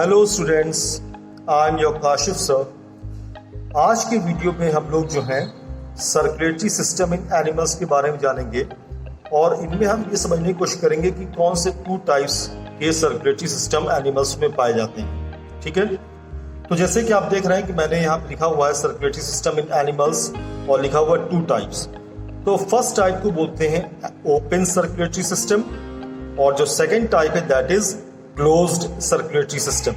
Hello students, I am your Kashif sir. आज के video में हम लोग जो हैं सर्कुलेटरी सिस्टम इन एनिमल्स के बारे में जानेंगे और इनमें हम ये समझने की कोशिश करेंगे कि कौन से 2 टाइप्स के सर्कुलेटरी सिस्टम एनिमल्स में पाए जाते हैं। ठीक है, तो जैसे कि आप देख रहे हैं कि मैंने यहाँ पे लिखा हुआ है सर्कुलेटरी सिस्टम इन एनिमल्स और लिखा हुआ है 2 टाइप्स। तो फर्स्ट टाइप को बोलते हैं ओपन सर्कुलेटरी सिस्टम और जो सेकेंड टाइप है that is closed circulatory system.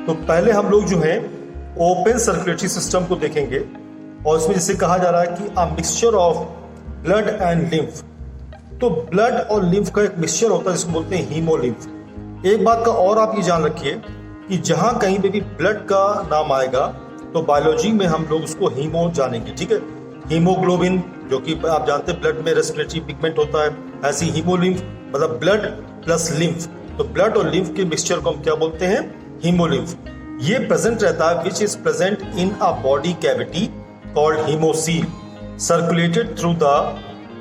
तो पहले हम लोग जो है ओपन सर्कुलेटरी सिस्टम को देखेंगे और इसमें जैसे कहा जा रहा है कि a mixture of blood and lymph. तो ब्लड और लिम्फ का एक मिक्सचर होता है जिसको बोलते हैं हीमोलिम्फ। एक बात का और आप ये जान रखिए कि जहां कहीं पे भी ब्लड का नाम आएगा तो बायोलॉजी में हम लोग उसको हीमो जानेंगे। ठीक है, हीमोग्लोबिन जो कि आप जानते हैं ब्लड में रेस्पिरेटरी पिगमेंट होता है, ऐसी हीमोलिम्फ मतलब ब्लड प्लस लिम्फ। तो ब्लड और लिम्फ के मिक्सचर को हम क्या बोलते हैं? हीमोलिम्फ। ये प्रेजेंट रहता है which is present in a body cavity called haemocoel circulated through the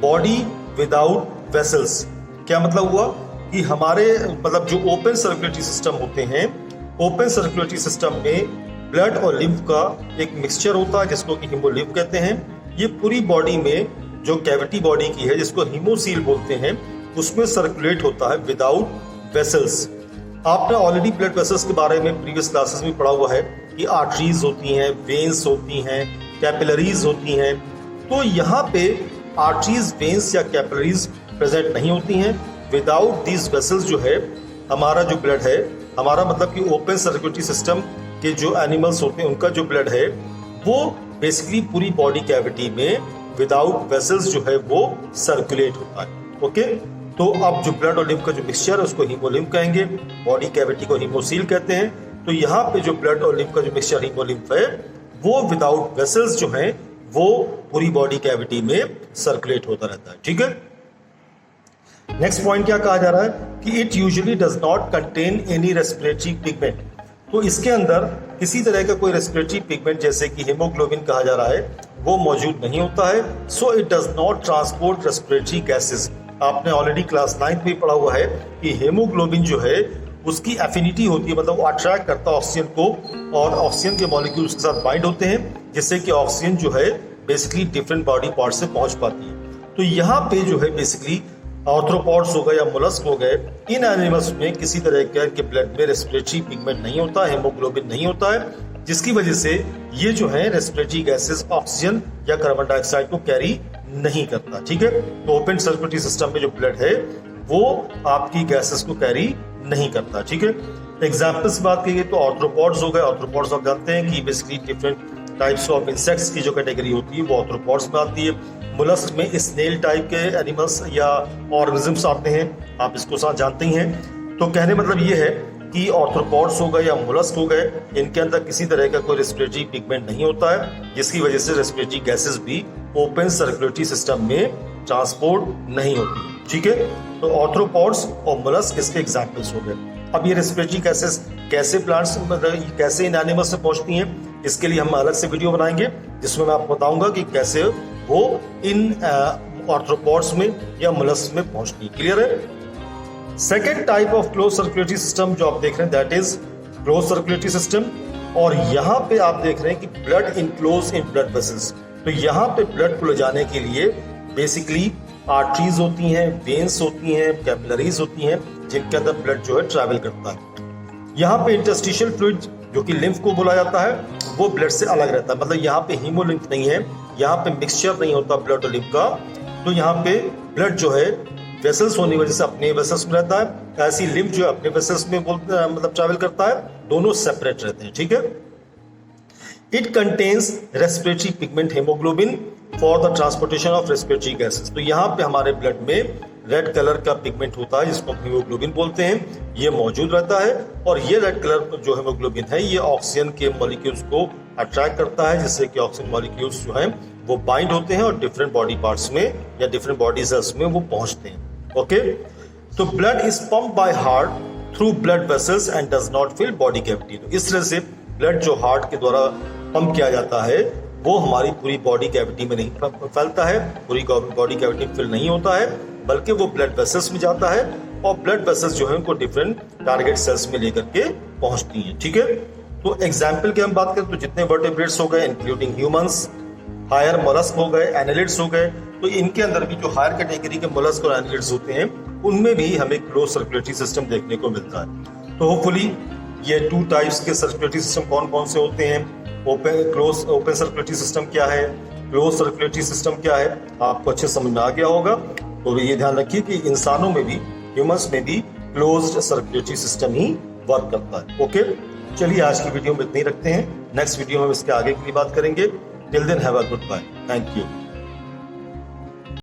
body without vessels. क्या मतलब हुआ कि हमारे मतलब जो ओपन सर्कुलेटरी सिस्टम होते हैं, ओपन सर्कुलेटरी सिस्टम में ब्लड और लिम्फ का एक मिक्सचर होता है जिसको कि हीमोलिम्फ कहते हैं। ये पूरी बॉडी में जो कैविटी बॉडी की है जिसको हीमोसील बोलते हैं उसमें सर्कुलेट होता है विदाउट वेसल्स। आपने ऑलरेडी ब्लड वेसल्स के बारे में प्रीवियस क्लासेस में पढ़ा हुआ है कि आर्टरीज होती हैं, वेन्स होती हैं, कैपिलरीज होती हैं। तो यहाँ पे आर्टरीज, वेन्स या कैपिलरीज प्रेजेंट नहीं होती हैं। विदाउट दीज वेसल्स जो है हमारा जो ब्लड है, हमारा मतलब कि ओपन सर्कुलेटरी सिस्टम के जो एनिमल्स होते हैं उनका जो ब्लड है वो बेसिकली पूरी बॉडी कैविटी में विदाउट वेसल्स जो है वो सर्कुलेट होता है। ओके, तो अब जो ब्लड और लिम्फ का जो मिक्सचर है उसको हीमोलिम्फ कहेंगे, बॉडी कैविटी को हीमोसील कहते हैं। तो यहाँ पे जो ब्लड और लिम्फ का जो मिक्सचर हीमोलिम्फ है वो विदाउट वेसल्स जो है वो पूरी बॉडी कैविटी में सर्कुलेट होता रहता है। ठीक है, नेक्स्ट पॉइंट क्या कहा जा रहा है कि it usually does not contain any respiratory pigment. तो इसके अंदर किसी तरह का कोई रेस्पिरेटरी पिगमेंट जैसे कि हीमोग्लोबिन कहा जा रहा है वो मौजूद नहीं होता है। So it does not transport respiratory gases. आपने ऑलरेडी क्लास 9th में पढ़ा हुआ है कि हीमोग्लोबिन जो है उसकी एफिनिटी होती है, मतलब वो अट्रैक्ट करता है ऑक्सीजन को और ऑक्सीजन के मॉलिक्यूल्स के साथ बाइंड होते हैं जिससे कि ऑक्सीजन जो है बेसिकली डिफरेंट बॉडी पार्ट से पहुंच पाती है। तो यहाँ पे जो है बेसिकली आर्थ्रोपॉड्स हो गए या मोलस्क हो गए, इन एनिमल्स में किसी तरह के ब्लड में रेस्पिरेटरी पिगमेंट नहीं होता, हीमोग्लोबिन नहीं होता है, जिसकी वजह से ये जो है रेस्पिरेटरी गैसेस ऑक्सीजन या कार्बन डाइऑक्साइड को कैरी नहीं करता। ठीक है, तो ओपन सर्कुलेटरी सिस्टम में जो ब्लड है वो आपकी गैसेस को कैरी नहीं करता। ठीक है, एग्जाम्पल्स की बात करिए तो आर्थ्रोपॉड्स हो गए। आर्थ्रोपॉड्स आप जानते हैं कि basically different types of insects की जो कैटेगरी होती है वो आर्थ्रोपॉड्स में आती है। मोलस्क में स्नेल टाइप के एनिमल्स या ऑर्गेनिजम्स आते हैं, आप इसको साथ जानते ही हैं। तो कहने मतलब ये है कि आर्थ्रोपॉड्स हो गए या मोलस्क हो गए, इनके अंदर किसी तरह का कोई रेस्पिरेटरी पिगमेंट नहीं होता है जिसकी वजह से रेस्पिरेटरी गैसेस भी ओपन सर्कुलेटरी सिस्टम में ट्रांसपोर्ट नहीं होती। ठीक है, तो आर्थ्रोपॉड्स और मोलस्क इसके एग्जांपल्स हो गए। अब ये रेस्पिरेटरी गैसेस कैसे प्लांट्स मतलब कैसे इन एनिमल्स से पहुंचती हैं, इसके लिए हम अलग से वीडियो बनाएंगे जिसमें मैं आपको बताऊंगा कि कैसे वो इन आर्थ्रोपॉड्स में या मोलस्क में पहुंचती है। क्लियर है? Second type of close circulatory system जो आप देख रहे हैं that is close circulatory system. और यहाँ पे आप देख रहे हैं कि blood enclose in blood vessels. तो यहाँ पे ब्लड को ले जाने के लिए बेसिकली आर्टरीज होती हैं, वेन्स होती हैं, कैपिलरीज होती हैं जिनके अंदर ब्लड जो है ट्रैवल करता है। यहाँ पे इंटरस्टिशियल फ्लूइड जो कि लिम्फ को बोला जाता है वो ब्लड से अलग रहता है, मतलब यहाँ पे हीमोलिम्फ नहीं है, यहाँ पे मिक्सचर नहीं होता ब्लड और लिम्फ का। तो यहाँ पे ब्लड जो है वेसल्स होने की वजह से अपने वेसल्स में रहता है, ऐसी लिम्फ जो है अपने वेसल्स में मतलब ट्रैवल करता है, दोनों सेपरेट रहते हैं। ठीक है, it contains respiratory pigment haemoglobin for the transportation of respiratory gases. तो यहाँ पे हमारे ब्लड में रेड कलर का पिगमेंट होता है जिसको हीमोग्लोबिन बोलते हैं, ये मौजूद रहता है और ये रेड कलर जो हीमोग्लोबिन है ये ऑक्सीजन के मॉलिक्यूल्स को अट्रैक्ट करता है जिससे कि ऑक्सीजन मॉलिक्यूल्स जो हैं वो बाइंड होते हैं और डिफरेंट बॉडी पार्ट्स में या डिफरेंट बॉडी सेल्स में वो पहुंचते हैं। ओके, तो blood is pump by heart through blood vessels and does not fill body cavity. तो इस तरह से ब्लड जो हार्ट के द्वारा पंप किया जाता है वो हमारी पूरी बॉडी कैविटी में नहीं फैलता है, पूरी बॉडी कैविटी में फिल नहीं होता है, बल्कि वो ब्लड वेसल्स में जाता है और ब्लड वेसल्स जो है उनको डिफरेंट टारगेट सेल्स में लेकर के पहुंचती हैं। ठीक है, तो एग्जाम्पल की हम बात करें तो जितने वर्टेब्रेट्स हो गए इंक्लूडिंग ह्यूमंस, हायर मोलस्क हो गए, एनालिड्स हो गए, तो इनके अंदर भी जो हायर कैटेगरी के मोलस्क और एनालिड्स होते हैं उनमें भी हमें क्लोज सर्कुलेटरी सिस्टम देखने को मिलता है। तो होपफुली ये 2 टाइप्स के सर्कुलेटरी सिस्टम कौन कौन से होते हैं, ओपन सर्कुलेटरी सिस्टम क्या है, क्लोज सर्कुलेटरी सिस्टम क्या है, आपको अच्छे समझ में आ गया होगा। तो ये ध्यान रखिए कि इंसानों में भी, ह्यूमंस में भी क्लोज्ड सर्कुलेटरी सिस्टम ही वर्क करता है। ओके, चलिए आज की वीडियो में इतना ही रखते हैं। नेक्स्ट वीडियो में इसके आगे की बात करेंगे। Till then have a good bye, thank you.